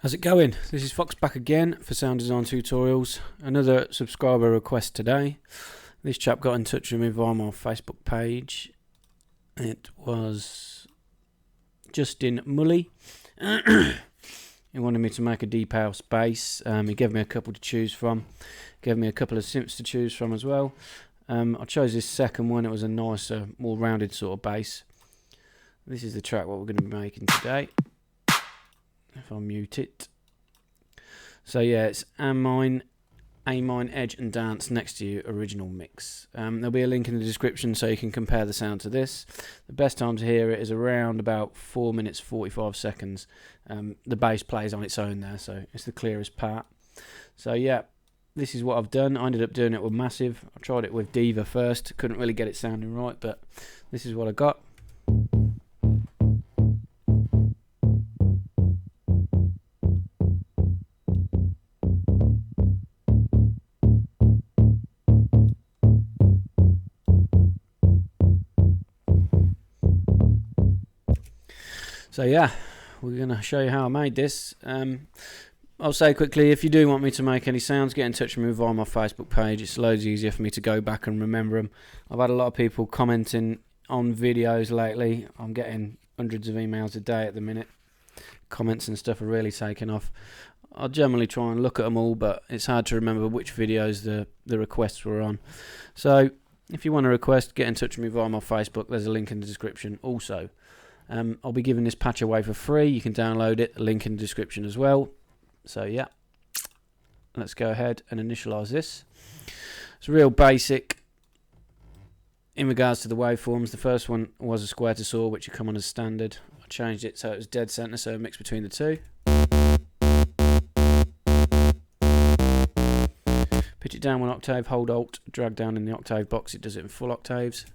How's it going? This is Fox back again for sound design tutorials. Another subscriber request today. This chap got in touch with me via my Facebook page. It was Justin Mully. He wanted me to make a deep house bass. He gave me a couple to choose from. Gave me a couple of synths to choose from as well. I chose this second one. It was a nicer, more rounded sort of bass. This is the track what we're going to be making today. If I mute it. So yeah, it's Amine, Edge and Dance Next to You original mix. There'll be a link in the description so you can compare the sound to this. The best time to hear it is around about 4 minutes 45 seconds. The bass plays on its own there, so it's the clearest part. So yeah, this is what I've done. I ended up doing it with Massive. I tried it with Diva first, couldn't really get it sounding right, but this is what I got. So yeah, we're going to show you how I made this. I'll say quickly, if you do want me to make any sounds, get in touch with me via my Facebook page. It's loads easier for me to go back and remember them. I've had a lot of people commenting on videos lately. I'm getting hundreds of emails a day at the minute. Comments and stuff are really taking off. I'll generally try and look at them all, but it's hard to remember which videos the requests were on. So if you want a request, get in touch with me via my Facebook. There's a link in the description also. I'll be giving this patch away for free. You can download it, link in the description as well. So yeah, let's go ahead and initialize this. It's real basic in regards to the waveforms. The first one was a square to saw, which had come on as standard. I changed it so it was dead center, so a mix between the two. Pitch it down 1 octave, hold Alt, drag down in the octave box. It does it in full octaves.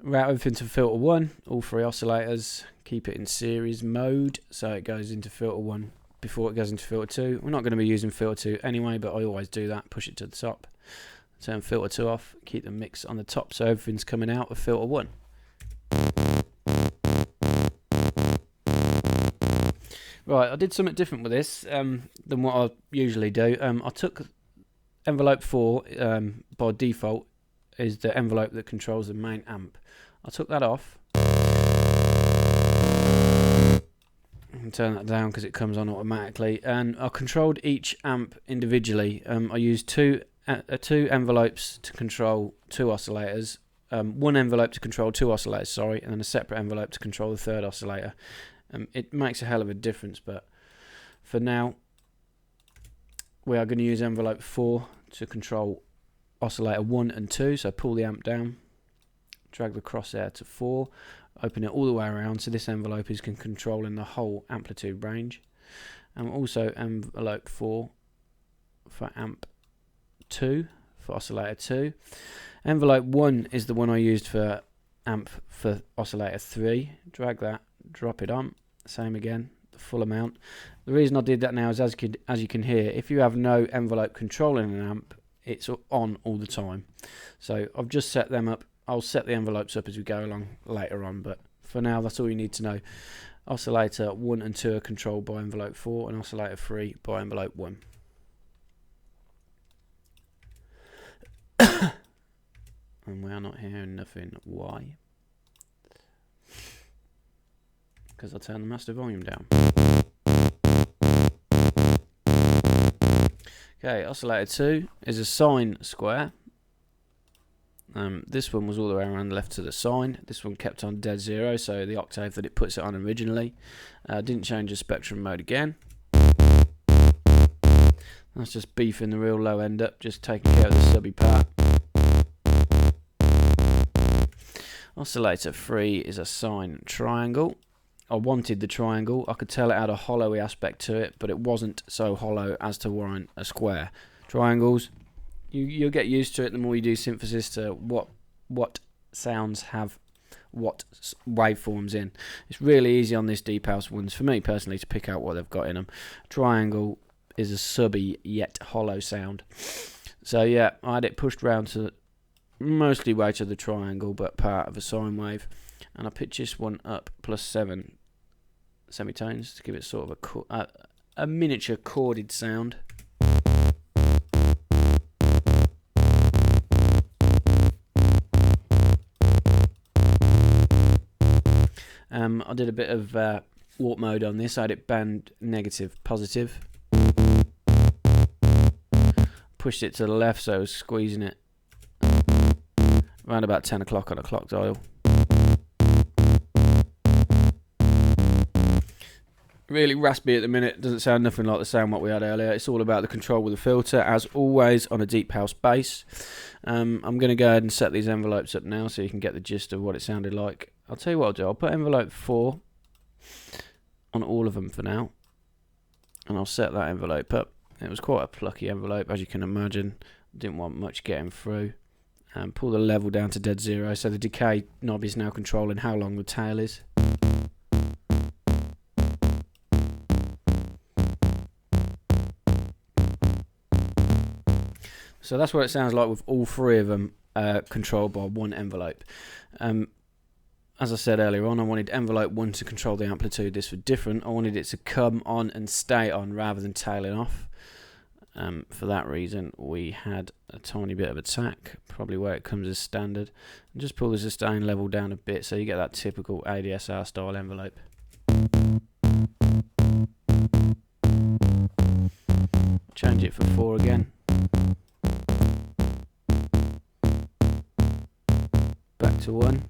Route everything to filter 1, all 3 oscillators, keep it in series mode so it goes into filter 1 before it goes into filter 2. We're not going to be using filter 2 anyway, but I always do that, push it to the top. Turn filter 2 off, keep the mix on the top so everything's coming out of filter 1. Right, I did something different with this than what I usually do. I took envelope 4 by default is the envelope that controls the main amp. I took that off and turn that down because it comes on automatically, and I controlled each amp individually. I used two envelopes to control 2 oscillators, 1 envelope to control 2 oscillators, sorry, and then a separate envelope to control the 3rd oscillator. It makes a hell of a difference, but for now we are going to use envelope 4 to control oscillator 1 and 2, so pull the amp down, drag the crosshair to 4, open it all the way around so this envelope is controlling the whole amplitude range. And also envelope 4 for amp 2, for oscillator 2. Envelope 1 is the one I used for amp for oscillator 3. Drag that, drop it on, same again, the full amount. The reason I did that now is as you can hear, if you have no envelope controlling an amp, it's on all the time. So I've just set them up. I'll set the envelopes up as we go along later on, but for now that's all you need to know. Oscillator 1 and 2 are controlled by envelope 4 and oscillator 3 by envelope 1. And we are not hearing nothing. Why? Because I turned the master volume down. Okay, oscillator 2 is a sine square. This one was all the way around left to the sine. This one kept on dead 0, so the octave that it puts it on originally. Didn't change the spectrum mode again. That's just beefing the real low end up, just taking care of the subby part. Oscillator 3 is a sine triangle. I wanted the triangle. I could tell it had a hollowy aspect to it, but it wasn't so hollow as to warrant a square. Triangles, you'll get used to it the more you do synthesis to what sounds have what waveforms in. It's really easy on this deep house ones, for me personally, to pick out what they've got in them. Triangle is a subby yet hollow sound. So yeah, I had it pushed round to mostly way to the triangle, but part of a sine wave. and I pitch this one up +7 semitones to give it sort of a miniature chorded sound. I did a bit of warp mode on this. I had it band negative, positive. Pushed it to the left, so I was squeezing it around about 10 o'clock on a clock dial. Really raspy at the minute, doesn't sound nothing like the sound what we had earlier. It's all about the control with the filter, as always on a deep house bass. I'm going to go ahead and set these envelopes up now so you can get the gist of what it sounded like. I'll tell you what I'll do, I'll put envelope 4 on all of them for now, and I'll set that envelope up. It was quite a plucky envelope, as you can imagine. Didn't want much getting through. Pull the level down to dead zero, so the decay knob is now controlling how long the tail is. So that's what it sounds like with all three of them controlled by one envelope. As I said earlier on, I wanted envelope 1 to control the amplitude. This was different. I wanted it to come on and stay on rather than tailing off. For that reason, we had a tiny bit of attack, probably where it comes as standard. And just pull the sustain level down a bit so you get that typical ADSR style envelope. Change it for 4 again. Back to 1.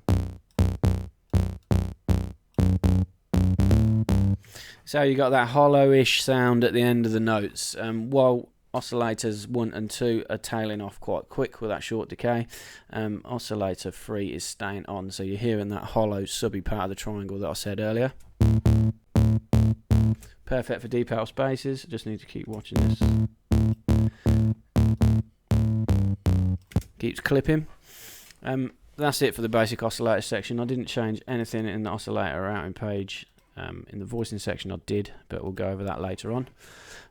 So you got that hollow-ish sound at the end of the notes. While oscillators 1 and 2 are tailing off quite quick with that short decay, oscillator 3 is staying on, so you're hearing that hollow subby part of the triangle that I said earlier. Perfect for deep house basses. Just need to keep watching this. Keeps clipping. That's it for the basic oscillator section. I didn't change anything in the oscillator routing page. In the voicing section I did, but we'll go over that later on.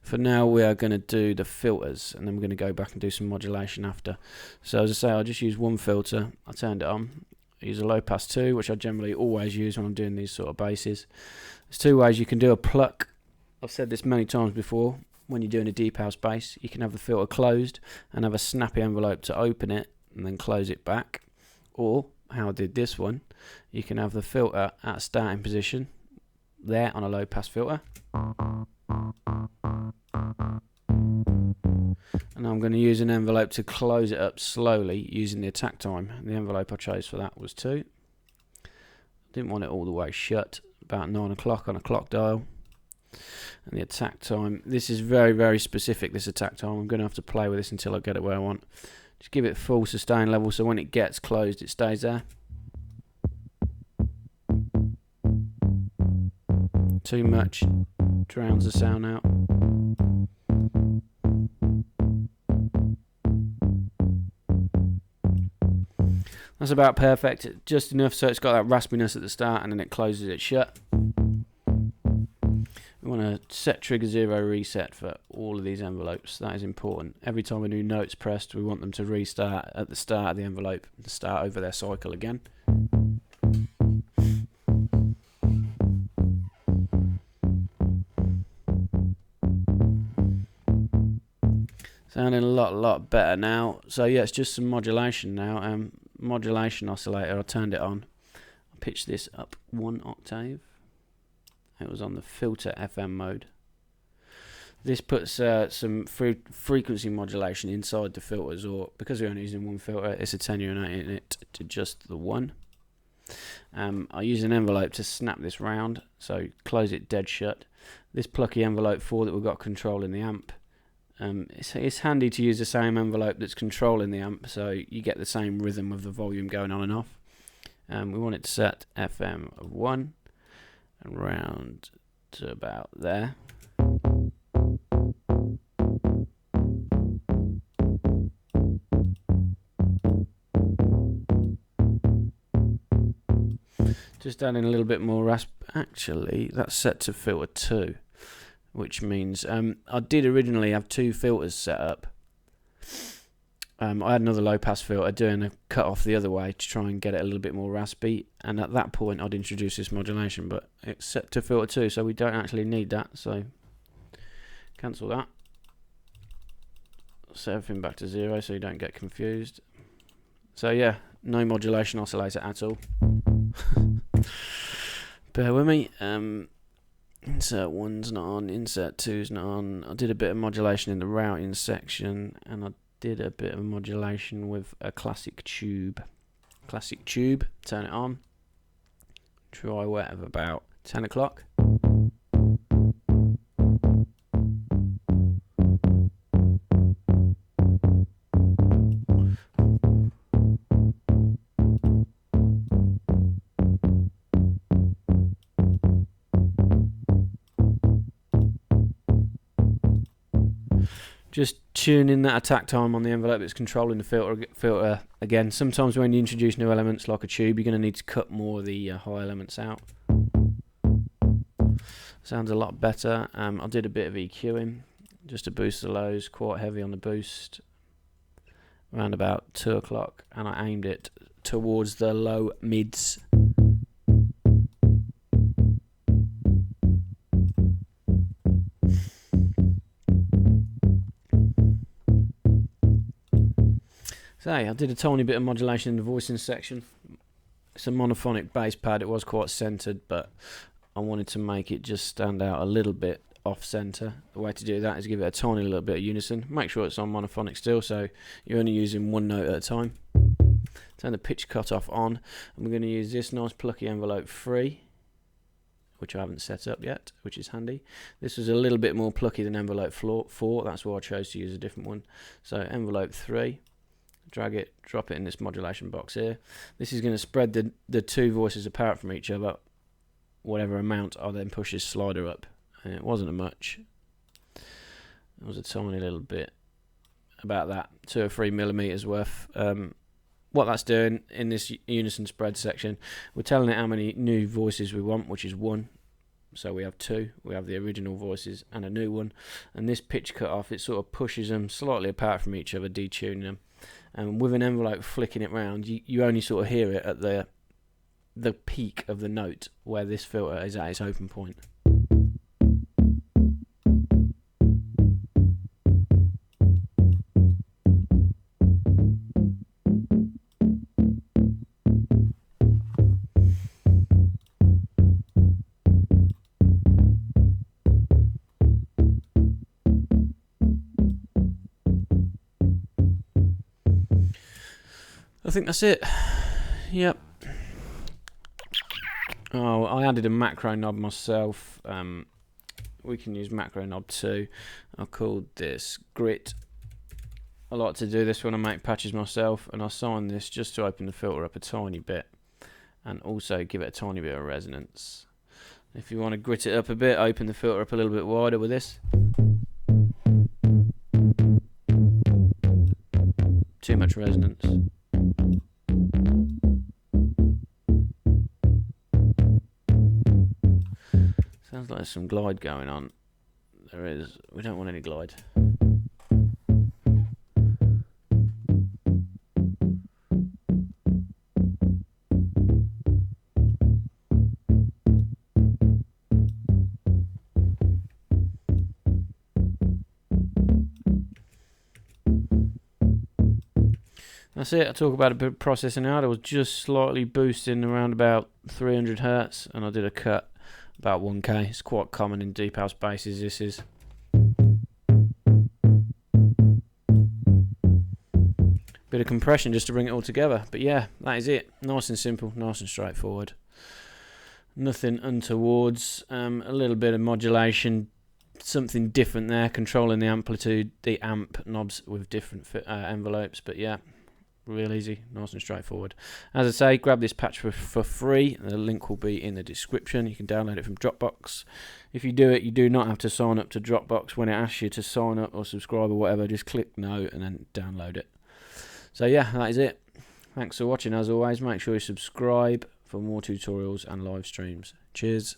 For now we are going to do the filters, and then we're going to go back and do some modulation after. So as I say, I'll just use one filter. I turned it on. I use a low pass 2, which I generally always use when I'm doing these sort of basses. There's 2 ways you can do a pluck. I've said this many times before. When you're doing a deep house bass, you can have the filter closed and have a snappy envelope to open it and then close it back. Or, how I did this one, you can have the filter at starting position there on a low pass filter, and I'm going to use an envelope to close it up slowly using the attack time. The envelope I chose for that was 2. Didn't want it all the way shut, about 9 o'clock on a clock dial. And the attack time, this is very, very specific, this attack time. I'm going to have to play with this until I get it where I want. Just give it full sustain level so when it gets closed it stays there. Too much drowns the sound out. That's about perfect, just enough so it's got that raspiness at the start and then it closes it shut. We want to set trigger 0 reset for all of these envelopes. That is important. Every time a new note's pressed, we want them to restart at the start of the envelope to start over their cycle again. Sounding a lot better now. So yeah, it's just some modulation now. Modulation oscillator, I turned it on. I pitched this up 1 octave. It was on the filter FM mode. This puts some frequency modulation inside the filters, or because we're only using one filter, it's attenuating it to just the one. I use an envelope to snap this round, so close it dead shut. This plucky envelope 4 that we've got controlling the amp. It's handy to use the same envelope that's controlling the amp, so you get the same rhythm of the volume going on and off. We want it to set FM of 1 and round to about there. Just adding a little bit more rasp. Actually, that's set to filter 2. Which means I did originally have 2 filters set up. I had another low pass filter doing a cut off the other way to try and get it a little bit more raspy, and at that point I'd introduce this modulation, but it's set to filter 2, so we don't actually need that, so cancel that, set everything back to 0 so you don't get confused. So yeah, no modulation oscillator at all. Bear with me. Insert 1's not on, insert 2's not on. I did a bit of modulation in the routing section, and I did a bit of modulation with a classic tube. Classic tube, turn it on. Try wet of about 10 o'clock. Just tune in that attack time on the envelope that's controlling the filter again. Sometimes when you introduce new elements like a tube, you're going to need to cut more of the high elements out. Sounds a lot better. I did a bit of EQing just to boost the lows, quite heavy on the boost, around about 2 o'clock, and I aimed it towards the low mids. So I did a tiny bit of modulation in the voicing section. It's a monophonic bass pad. It was quite centered, but I wanted to make it just stand out a little bit off center. The way to do that is give it a tiny little bit of unison. Make sure it's on monophonic still, so you're only using one note at a time. Turn the pitch cutoff on, and we're going to use this nice plucky envelope 3, which I haven't set up yet, which is handy. This was a little bit more plucky than envelope 4. That's why I chose to use a different one. So envelope 3. Drag it, drop it in this modulation box here. This is going to spread the two voices apart from each other, whatever amount I then push this slider up. And it wasn't much. It was a tiny little bit, about that, 2 or 3 millimeters worth. What that's doing in this unison spread section, we're telling it how many new voices we want, which is 1. So we have 2. We have the original voices and a new one. And this pitch cutoff, it sort of pushes them slightly apart from each other, detuning them. And with an envelope flicking it round, you only sort of hear it at the peak of the note where this filter is at its open point. I think that's it. Yep. Oh, I added a macro knob myself. We can use macro knob 2. I called this grit. I like to do this when I make patches myself, and I assign this just to open the filter up a tiny bit and also give it a tiny bit of resonance. If you want to grit it up a bit, open the filter up a little bit wider with this. Too much resonance. Sounds like there's some glide going on. There is. We don't want any glide. That's it. I talk about a bit of processing out. I was just slightly boosting around about 300 Hertz, and I did a cut about 1K. It's quite common in deep house basses. This is. Bit of compression just to bring it all together. But yeah, that is it. Nice and simple, nice and straightforward. Nothing untowards. A little bit of modulation, something different there, controlling the amplitude, the amp knobs with different envelopes. But yeah, real easy, nice and straightforward. As I say, grab this patch for free. The link will be in the description. You can download it from Dropbox. If you do it, you do not have to sign up to Dropbox. When it asks you to sign up or subscribe or whatever, just click no and then download it. So yeah, that is it. Thanks for watching. As always, make sure you subscribe for more tutorials and live streams. Cheers.